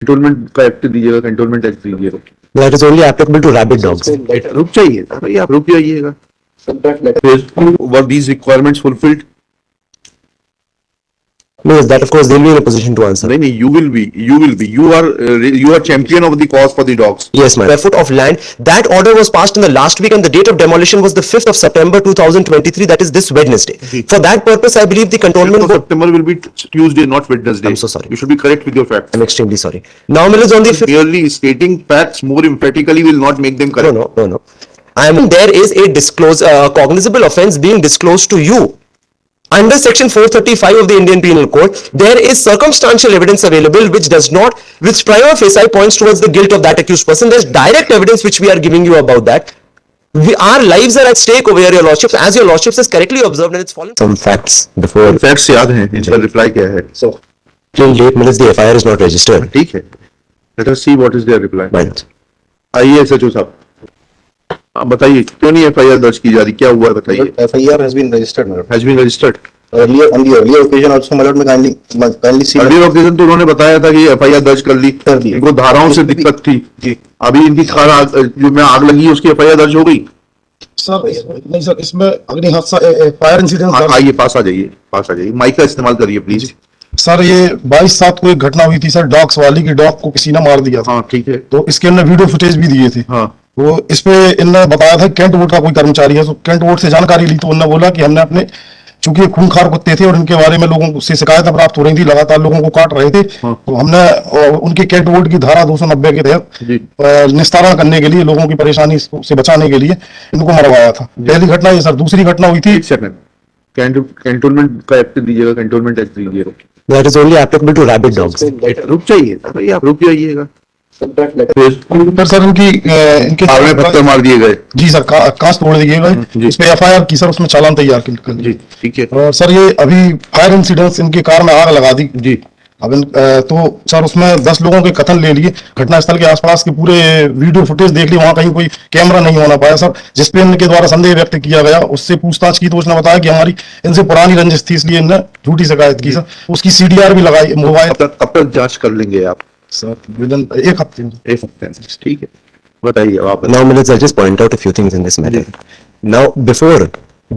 Cantonment का act दीजिएगा, cantonment act दीजिएगा। That is only applicable to rabid dogs. रुक जाइए भाई, आप रुक जाइएगा। Were these requirements fulfilled? No, that of course they'll be in a position to answer. नहीं, you will be. You are champion of the cause for the dogs. Yes, ma'am. Square foot of land. That order was passed in the last week, and the date of demolition was the 5th of September 2023. That is this Wednesday. For that purpose, I believe the cantonment. September will be Tuesday, not Wednesday. I'm so sorry. You should be correct with your facts. I'm extremely sorry. Now, Mills, on the 5th. Merely stating facts more emphatically will not make them correct. No. There is a cognizable offence being disclosed to you. Under section 435 of the Indian Penal Code, there is circumstantial evidence available which prima facie points towards the guilt of that accused person. There's direct evidence which we are giving you about that. Our lives are at stake over here, your lordships, as your lordships has correctly observed, and it's fallen. Some facts before. Facts याद हैं, इनका reply क्या है? So, till date, minutes the FIR is not registered. ठीक है. Let us see what is their reply. Right. आइए SHO साहब, बताइए क्यों नहीं FIR दर्ज की जा रही, क्या हुआ बताइए? FIR has been registered, madam. Has been registered. Earlier on the earlier occasion also, my lord, में kindly see. Earlier occasion तो उन्होंने बताया था कि FIR दर्ज कर ली. इनको धाराओं से दिक्कत थी. जी. अभी इनकी जो में आग लगी उसकी FIR दर्ज हो गई. सर नहीं सर, इसमें अग्नि हादसा फायर इंसिडेंट। आइए पास आ जाइए, माइक का इस्तेमाल करिए प्लीज। सर ये 22/7 को एक घटना हुई थी सर, डॉग्स वाली की डॉग को किसी ने मार दिया था। हाँ ठीक है। तो इसके अंदर वीडियो फुटेज भी दिए थे। हाँ। वो इस पे इन्होंने बताया था कैंट वोट का कोई कर्मचारी है, तो कैंट वोट से जानकारी ली तो उन्होंने बोला कि हमने अपने, चूंकि खूंखार कुत्ते थे और इनके बारे में लोगों से शिकायतें प्राप्त हो रही थी, लगातार लोगों को काट रहे थे। हाँ। तो हमने उनके कैट वोट की धारा 290 के तहत निस्तारण करने के लिए, लोगों की परेशानी से बचाने के लिए इनको मरवाया था। पहली घटना ये सर। दूसरी घटना हुई थी, कैंटोनमेंट का एक्ट दीजिएगा, कैंटोनमेंट एक्ट दीजिएगा। That is only applicable to rabid dogs. रुक जाइए भाई, आप रुक जाइएगा। सर इनके पत्थर मार दिए गए। जी सर, कांच तोड़ दिए गए। इस पे FIR की सर, उसमें चालान तैयार कर जी ठीक है। और सर ये अभी फायर इंसिडेंट्स, इनकी कार में आग लगा दी जी। अब तो सर उसमें 10 लोगों के कथन ले लिए, घटनास्थल के आसपास के पूरे वीडियो फुटेज देख ली, वहां कहीं कोई कैमरा नहीं होना पाया सर। जिसपे इनके द्वारा संदेह व्यक्त किया गया, उससे पूछताछ की तो उसने बताया कि हमारी इनसे पुरानी रंजिश थी, इसलिए इन्होंने झूठी शिकायत की सर। उसकी CDR भी लगाई, मोबाइल। कब तक जांच कर लेंगे आप? सर विदिन एक हफ्ते। ठीक है, बताइए आप। Now, Mills, I'll just point out a few things in this matter. Now, before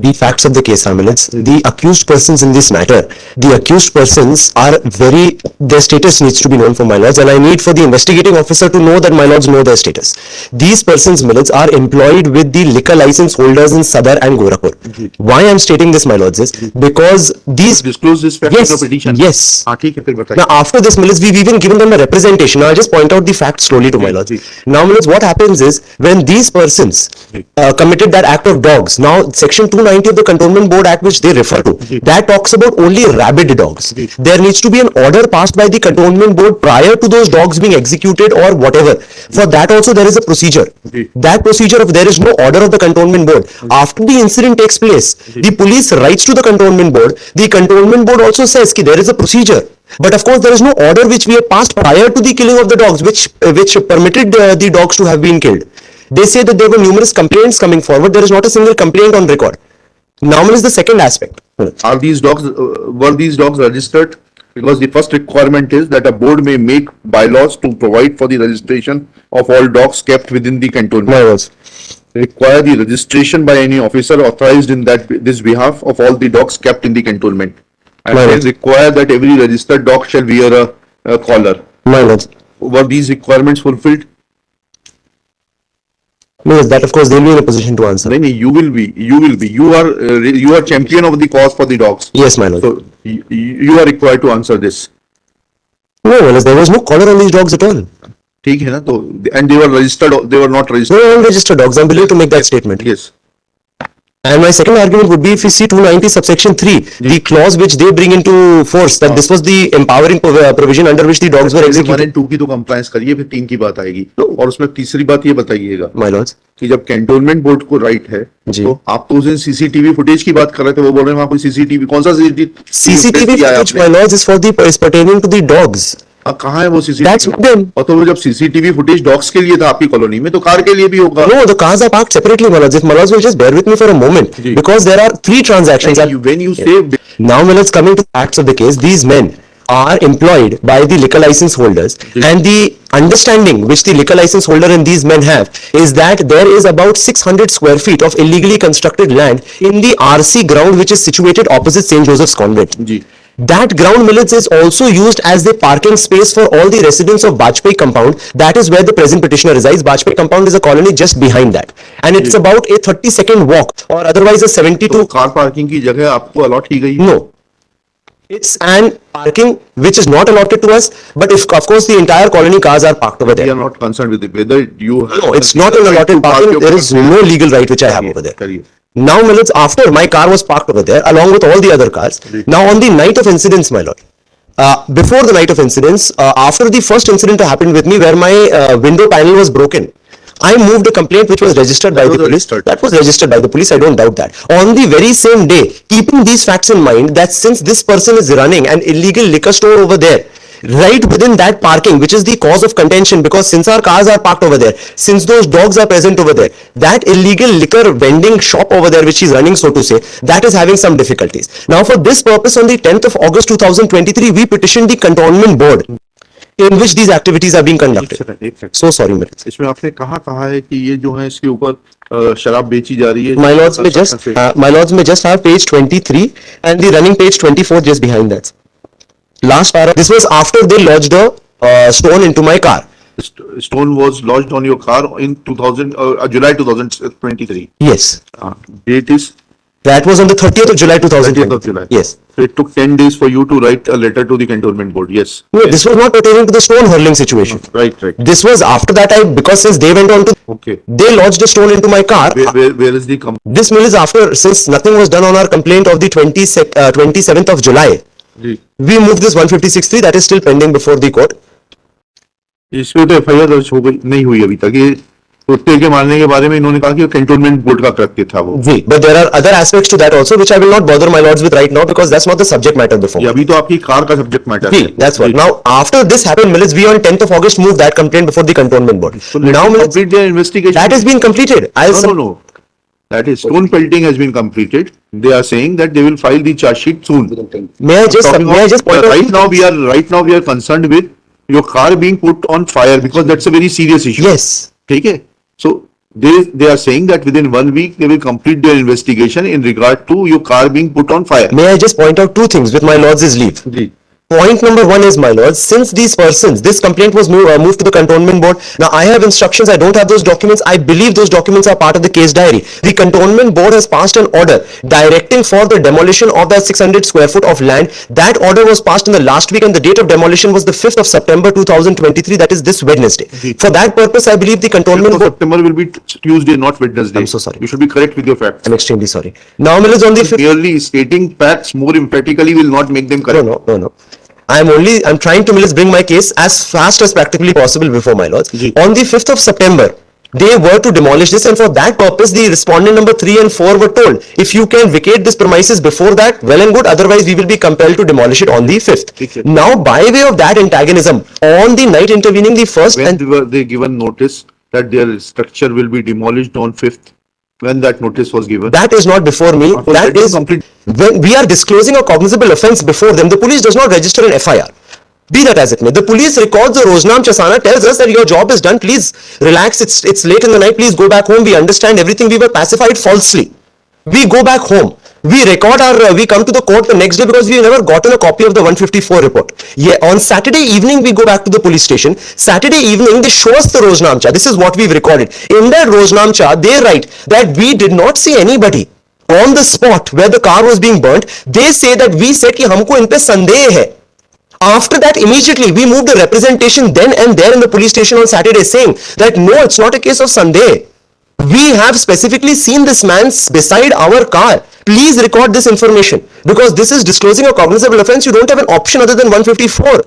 the facts of the case are, Mills, the accused persons in this matter, the accused persons are their status needs to be known for my lords, and I need for the investigating officer to know that my lords know their status. These persons, Mills, are employed with the liquor license holders in Sadar and Gorakhpur. Why I'm stating this, my lords, is because these disclose this fact in the petition. Yes. ठीक है, फिर बताइए। Now, after this, Mills, we've even given them a representation. Now, I'll just point out the facts slowly to my lords. Now, Mills, what happens is, when these persons committed that act of dogs, now section 290 of the Cantonment Board Act, which they refer to, that talks about only rabid dogs. There needs to be an order passed by the Cantonment Board prior to those dogs being executed or whatever. For that also there is a procedure. That procedure, if there is no order of the Cantonment Board, after the incident takes place, the police writes to the Cantonment Board. The Cantonment Board also says that there is a procedure. But of course there is no order which we have passed prior to the killing of the dogs, which permitted the dogs to have been killed. They say that there were numerous complaints coming forward. There is not a single complaint on record. Now is the second aspect. Are these dogs, were these dogs registered? Because the first requirement is that a board may make bylaws to provide for the registration of all dogs kept within the cantonment. Require the registration by any officer authorized in this behalf of all the dogs kept in the cantonment. And require that every registered dog shall wear a collar. Were these requirements fulfilled? No, that of course they'll be in a position to answer. No, you will be. You are champion of the cause for the dogs. Yes, my lord. So you are required to answer this. No, there was no collar on these dogs at all. ठीक है ना, तो and they were registered. They were not registered. No, unregistered dogs. I'm believed to make that statement. Yes. And my second argument would be, if you see 290 subsection 3, the clause which they bring into force, that this was the empowering provision under which the dogs were executed. 1 and 2 की तो compliance करिए, फिर 3 की बात आएगी। और उसमें तीसरी बात ये बताइएगा, My lords, कि जब कैंटोनमेंट बोर्ड को राइट है, तो आप तो उस दिन CCTV फुटेज की बात कर रहे थे, वो बोल रहे हैं वहाँ कोई CCTV, कौन सा CCTV footage, my lords, is pertaining to the dogs. कहाँ है वो CCTV? That's with them. और तो वो जब CCTV फुटेज डॉग्स के लिए था आपकी कॉलोनी में, तो कार के लिए भी होगा। No, the cars are parked separately, my lords. If my lords will just bear with me for a moment, because there are 3 transactions. When you say now, my lords, coming to the facts of the case, these men are employed by the liquor license holders, and the understanding which the liquor license holder and these men have is that there is about 600 square feet of illegally constructed land in the RC ground which is situated opposite St. Joseph's Convent. Ji. That ground, Millets, is also used as the parking space for all the residents of Bajpayee compound. That is where the present petitioner resides. Bajpayee compound is a colony just behind that, and it's about a 30-second walk, or otherwise a 72. तो car parking की जगह आपको allot की गई है? No, it's an parking which is not allotted to us, but if of course the entire colony cars are parked over We there. are not concerned with it. Whether you have No, it's not an allotted parking. There is no legal right which I have over there. करिए. Now, Millets, after my car was parked over there, along with all the other cars, now on the night of incidents, my lord, before the night of incidents, after the first incident happened with me where my window panel was broken, I moved a complaint which was registered by the police. That was registered by the police, I don't doubt that. On the very same day, keeping these facts in mind, that since this person is running an illegal liquor store over there, right within that parking, which is the cause of contention, because since our cars are parked over there, since those dogs are present over there, that illegal liquor vending shop over there, which he's running, so to say, that is having some difficulties. Now, for this purpose, on the 10th of August 2023, we petitioned the cantonment board in which these activities are being conducted. एक second. So sorry, Millets. इसमें आपने कहा है कि ये जो है इसके ऊपर शराब बेची जा रही है? My lords may just have page 23 and the running page 24 just behind that. Last paragraph. This was after they lodged a stone into my car. Stone was lodged on your car in July 2023. Yes. Date is That was on the 30th of July 2020. 30th of July. Yes. So it took 10 days for you to write a letter to the cantonment board. Yes. No, this was not pertaining to the stone hurling situation. Right. This was after that because since they went on to, Okay. they lodged a stone into my car. Where is the This mill is after, since nothing was done on our complaint of the 27th of July. Ji. We moved this 156.3 that is still pending before the court. इसमें तो FIR दर्ज हो गई नहीं हुई अभी तक. ये कुत्ते के मारने के बारे में इन्होंने कहा कि कैंटोनमेंट बोर्ड का कृत्य था वो. जी, but there are other aspects to that also which I will not bother my lords with right now because that's not the subject matter before. ये अभी तो आपकी कार का सब्जेक्ट मैटर है. See, that's what. Now, after this happened, Millets, we on 10th of August moved that complaint before the cantonment board. So now Millets, complete their investigation. that has been completed. No. That is stone pelting has been completed. They are saying that they will file the charge sheet soon. May I just point out? Right now we are concerned with your car being put on fire because that's a very serious issue. Yes. Okay. So they are saying that within 1 week they will complete their investigation in regard to your car being put on fire. May I just point out two things with my lords' leave? जी. Point number one is, my lords, since these persons, this complaint was moved to the cantonment board. Now, I have instructions. I don't have those documents. I believe those documents are part of the case diary. The cantonment board has passed an order directing for the demolition of that 600 square foot of land. That order was passed in the last week and the date of demolition was the 5th of September 2023. That is this Wednesday. For that purpose, I believe the cantonment board... September will be Tuesday, not Wednesday. I'm so sorry. You should be correct with your facts. I'm extremely sorry. Now, Millets, on the 5th... Merely stating facts more emphatically will not make them correct. No. I'm trying to, Millets, bring my case as fast as practically possible before my lords. On the 5th of September, they were to demolish this, and for that purpose, the respondent number 3 and 4 were told, if you can vacate this premises before that, well and good, otherwise we will be compelled to demolish it on the 5th. Now, by way of that antagonism, on the night intervening the 1st... When were they given notice that their structure will be demolished on 5th? When that notice was given? That is not before me. That is complete. When we are disclosing a cognizable offence before them, the police does not register an FIR. Be that as it may, the police records the Rojnam Chasana, tells us that your job is done, please relax, it's late in the night, please go back home, we understand everything, we were pacified falsely. We go back home. We record we come to the court the next day because we never gotten a copy of the 154 report. Yeah, on Saturday evening, we go back to the police station. Saturday evening, they show us the Rojnamcha. This is what we've recorded. In that Rojnamcha, they write that we did not see anybody on the spot where the car was being burnt. They say that we said ki humko in pe sandeh hai. After that, immediately, we moved the representation then and there in the police station on Saturday saying that no, it's not a case of sandeh. We have specifically seen this man beside our car. Please record this information because this is disclosing a cognizable offence. You don't have an option other than 154.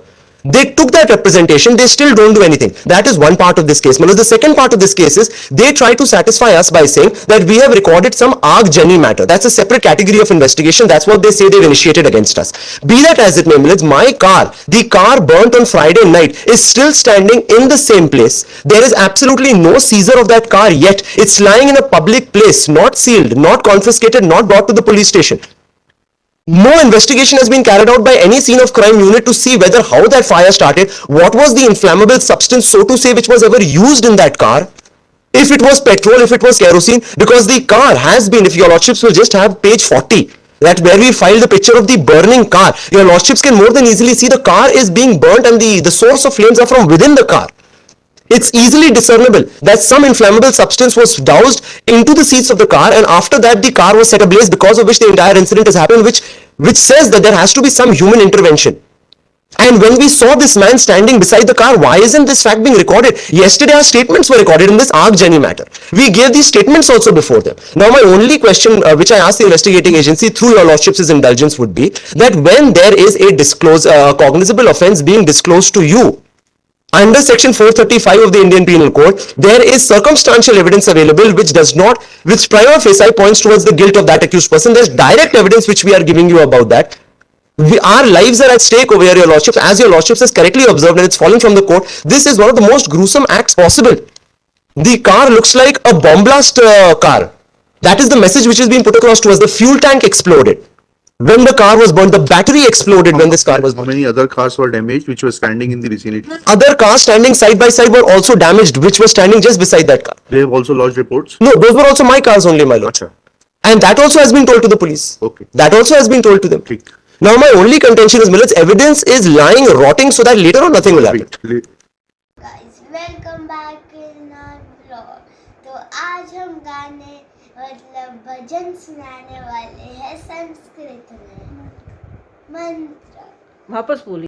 They took that representation. They still don't do anything. That is one part of this case. The second part of this case is they try to satisfy us by saying that we have recorded some Agjani matter. That's a separate category of investigation. That's what they say they've initiated against us. Be that as it may, my car, the car burnt on Friday night, is still standing in the same place. There is absolutely no seizure of that car yet. It's lying in a public place, not sealed, not confiscated, not brought to the police station. No investigation has been carried out by any scene of crime unit to see whether how that fire started, what was the inflammable substance, so to say, which was ever used in that car. If it was petrol, if it was kerosene, because the car has been, if your lordships will just have page 40, that where we filed the picture of the burning car, your lordships can more than easily see the car is being burnt and the source of flames are from within the car. It's easily discernible that some inflammable substance was doused into the seats of the car, and after that the car was set ablaze, because of which the entire incident has happened, which says that there has to be some human intervention. And when we saw this man standing beside the car, why isn't this fact being recorded? Yesterday our statements were recorded in this Arc Jenny matter. We gave these statements also before them. Now my only question which I asked the investigating agency through your lordship's indulgence would be that when there is a cognizable offence being disclosed to you, under section 435 of the Indian Penal Code, there is circumstantial evidence available which prima facie points towards the guilt of that accused person. There's direct evidence which we are giving you about that. Our lives are at stake over here, your lordships. As your lordships has correctly observed, and it's fallen from the court, this is one of the most gruesome acts possible. The car looks like a bomb blast car. That is the message which is being put across to us. The fuel tank exploded. When the car was burned, the battery exploded when this car was How burned. many other cars were damaged which were standing in the vicinity? Other cars standing side by side were also damaged, which were standing just beside that car. They have also lodged reports? No, those were also my cars only, my lord. Acha. And that also has been told to the police. Okay. That also has been told to them. ठीक. Now my only contention is, Millets, evidence is lying, rotting, so that later on nothing will happen. Wait. Guys welcome back in our blog. तो आज हम गाने मतलब भजन सुनाने वाले हैं संस्कृत में। मंत्र वापस बोलिए।